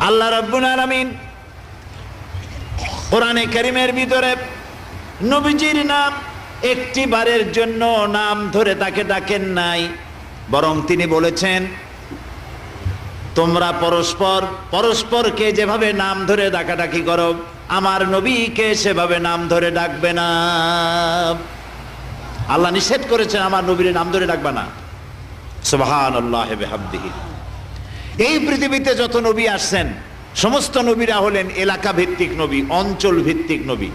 আল্লাহ রাব্বুল আলামিন কোরআনে কারীমের ভিতরে নবীজির নাম একটি বারের জন্য নাম ধরে তাকে ডাকেন নাই, বরং তিনি বলেছেন তোমরা পরস্পর পরস্পরকে যেভাবে নাম ধরে ডাকাডাকি করো আমার নবীকে সেভাবে নাম ধরে ডাকবে না। আল্লাহ নিষেধ করেছেন আমার নবীর নাম ধরে ডাকবে না। সুবহানাল্লাহি ওয়া বিহামদিহি। এই পৃথিবীতে যত নবী আসছেন সমস্ত নবীরা হলেন এলাকা ভিত্তিক নবী, অঞ্চল ভিত্তিক নবী।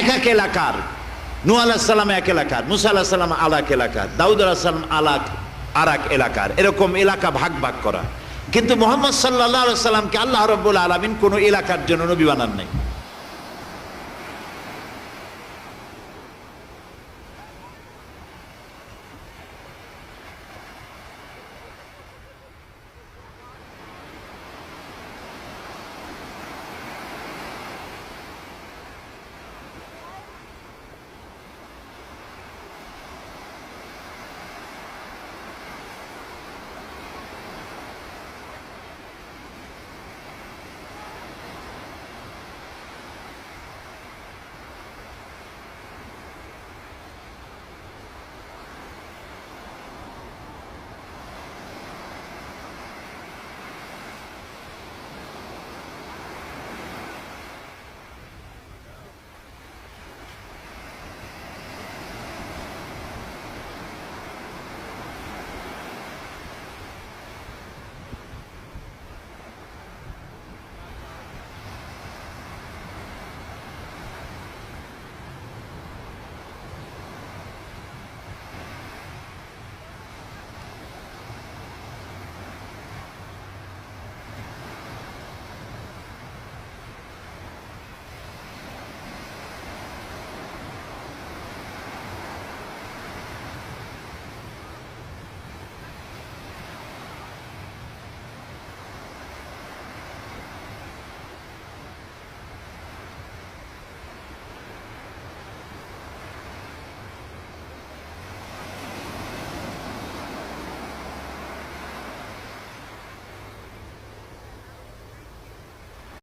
এক এক এলাকার, নূহ আলাইহিস সালাম এক এলাকার, মুসা আলাইহিস সালাম আলাক এলাকার, দাউদ আলাইহিস সালাম আরাক এলাকার, এরকম এলাকা ভাগ ভাগ করা। কিন্তু মুহাম্মদ সাল্লাল্লাহু আলাইহি ওয়াসাল্লামকে আল্লাহ রাব্বুল আলামিন কোন এলাকার জন্য নবী বানান নাই।